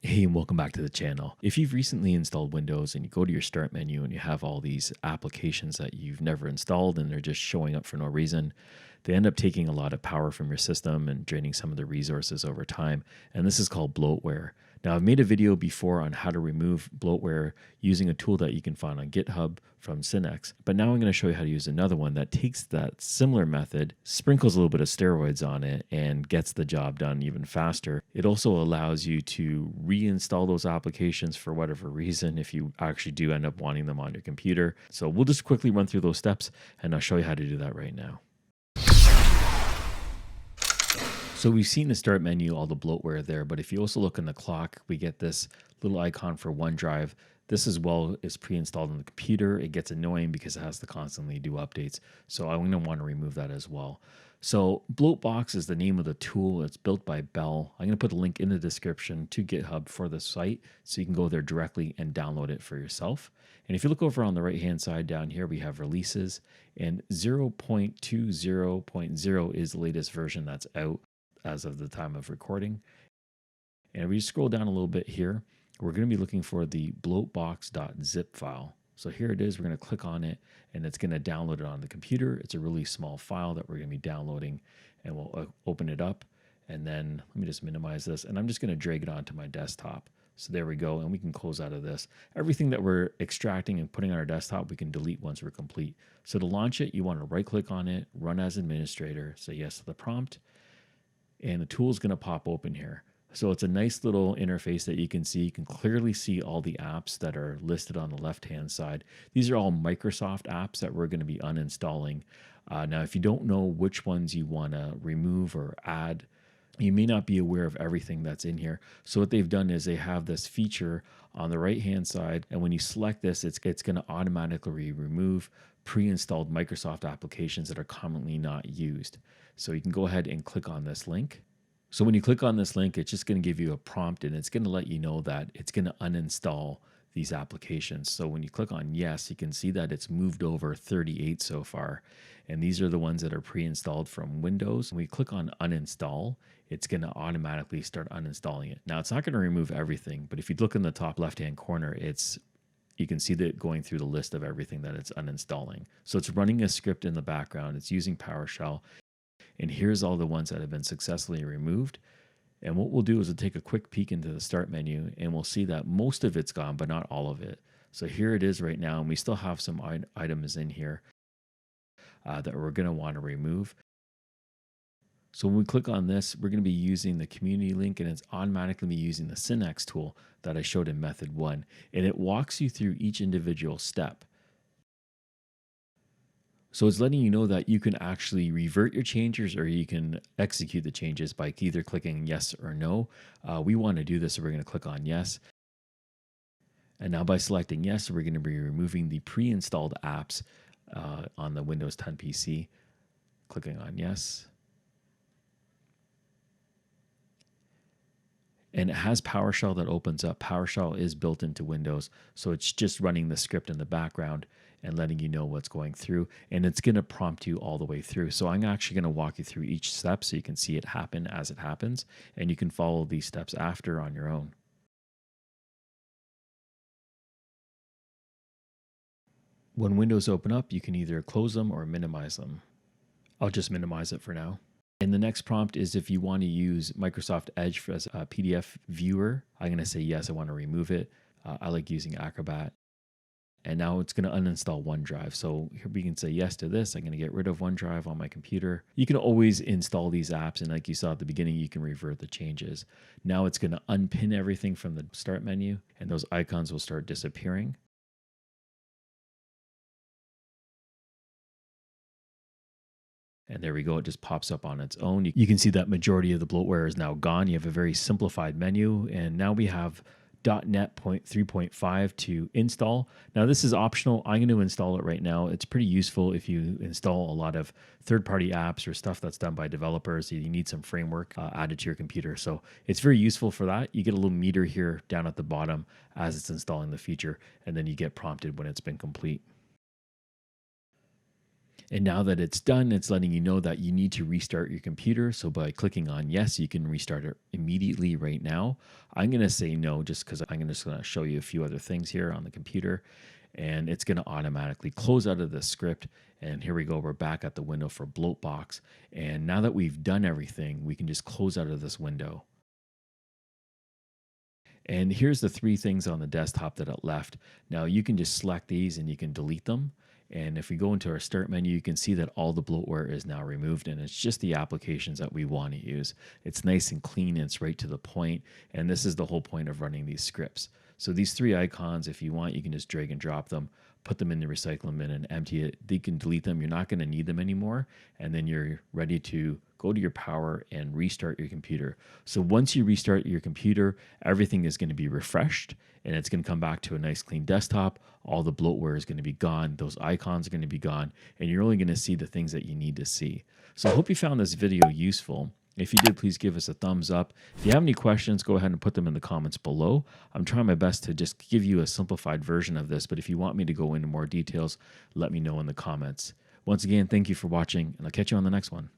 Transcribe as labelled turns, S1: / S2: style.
S1: Hey, and welcome back to the channel. If you've recently installed Windows and you go to your start menu and you have all these applications that you've never installed and they're just showing up for no reason, they end up taking a lot of power from your system and draining some of the resources over time. And this is called bloatware. Now, I've made a video before on how to remove bloatware using a tool that you can find on GitHub from Sycnex. But now I'm going to show you how to use another one that takes that similar method, sprinkles a little bit of steroids on it, and gets the job done even faster. It also allows you to reinstall those applications for whatever reason if you actually do end up wanting them on your computer. So we'll just quickly run through those steps and I'll show you how to do that right now. So we've seen the start menu, all the bloatware there, but if you also look in the clock, we get this little icon for OneDrive. This as well is pre-installed on the computer. It gets annoying because it has to constantly do updates. So I'm going to want to remove that as well. So Bloatbox is the name of the tool. It's built by Bell. I'm going to put a link in the description to GitHub for the site so you can go there directly and download it for yourself. And if you look over on the right-hand side down here, we have releases, and 0.20.0 is the latest version that's out as of the time of recording. And if we scroll down a little bit here, we're going to be looking for the bloatbox.zip file. So here it is. We're going to click on it and it's going to download it on the computer. It's a really small file that we're going to be downloading, and we'll open it up. And then let me just minimize this, and I'm just going to drag it onto my desktop. So there we go. And we can close out of this. Everything that we're extracting and putting on our desktop, we can delete once we're complete. So to launch it, you want to right click on it, run as administrator, say yes to the prompt, and the tool is going to pop open here. So it's a nice little interface that you can see. You can clearly see all the apps that are listed on the left-hand side. These are all Microsoft apps that we're going to be uninstalling. Now, if you don't know which ones you want to remove or add, you may not be aware of everything that's in here. So what they've done is they have this feature on the right-hand side, and when you select this, it's going to automatically remove pre-installed Microsoft applications that are commonly not used. So you can go ahead and click on this link. So when you click on this link, it's just going to give you a prompt, and it's going to let you know that it's going to uninstall these applications. So when you click on yes, you can see that it's moved over 38 so far. And these are the ones that are pre-installed from Windows. When we click on uninstall, it's going to automatically start uninstalling it. Now, it's not going to remove everything, but if you look in the top left-hand corner, you can see that going through the list of everything that it's uninstalling. So it's running a script in the background. It's using PowerShell. And here's all the ones that have been successfully removed. And what we'll do is we'll take a quick peek into the start menu, and we'll see that most of it's gone, but not all of it. So here it is right now, and we still have some items in here that we're going to want to remove. So when we click on this, we're going to be using the community link, and it's automatically using the Sycnex tool that I showed in method 1. And it walks you through each individual step. So it's letting you know that you can actually revert your changes, or you can execute the changes by either clicking yes or no. We want to do this, so we're going to click on yes. And now by selecting yes, we're going to be removing the pre-installed apps on the Windows 10 PC. Clicking on yes. And it has PowerShell that opens up. PowerShell is built into Windows, so it's just running the script in the background and letting you know what's going through. And it's going to prompt you all the way through. So I'm actually going to walk you through each step so you can see it happen as it happens, and you can follow these steps after on your own. When windows open up, you can either close them or minimize them. I'll just minimize it for now. And the next prompt is if you want to use Microsoft Edge as a PDF viewer. I'm going to say yes, I want to remove it. I like using Acrobat. And now it's going to uninstall OneDrive. So here we can say yes to this. I'm going to get rid of OneDrive on my computer. You can always install these apps, and like you saw at the beginning, you can revert the changes. Now it's going to unpin everything from the start menu, and those icons will start disappearing. And there we go. It just pops up on its own. You can see that majority of the bloatware is now gone. You have a very simplified menu, and now we have .NET 3.5 to install. Now this is optional. I'm going to install it right now. It's pretty useful if you install a lot of third-party apps or stuff that's done by developers. You need some framework added to your computer. So it's very useful for that. You get a little meter here down at the bottom as it's installing the feature, and then you get prompted when it's been complete. And now that it's done, it's letting you know that you need to restart your computer. So by clicking on yes, you can restart it immediately right now. I'm going to say no just because I'm just going to show you a few other things here on the computer. And it's going to automatically close out of the script. And here we go. We're back at the window for Bloatbox. And now that we've done everything, we can just close out of this window. And here's the three things on the desktop that it left. Now you can just select these and you can delete them. And if we go into our start menu, you can see that all the bloatware is now removed and it's just the applications that we want to use. It's nice and clean and it's right to the point. And this is the whole point of running these scripts. So these three icons, if you want, you can just drag and drop them, put them in the recycle bin and empty it. You can delete them. You're not going to need them anymore. And then you're ready to go to your power and restart your computer. So once you restart your computer, everything is going to be refreshed and it's going to come back to a nice clean desktop. All the bloatware is going to be gone. Those icons are going to be gone and you're only going to see the things that you need to see. So I hope you found this video useful. If you did, please give us a thumbs up. If you have any questions, go ahead and put them in the comments below. I'm trying my best to just give you a simplified version of this, but if you want me to go into more details, let me know in the comments. Once again, thank you for watching, and I'll catch you on the next one.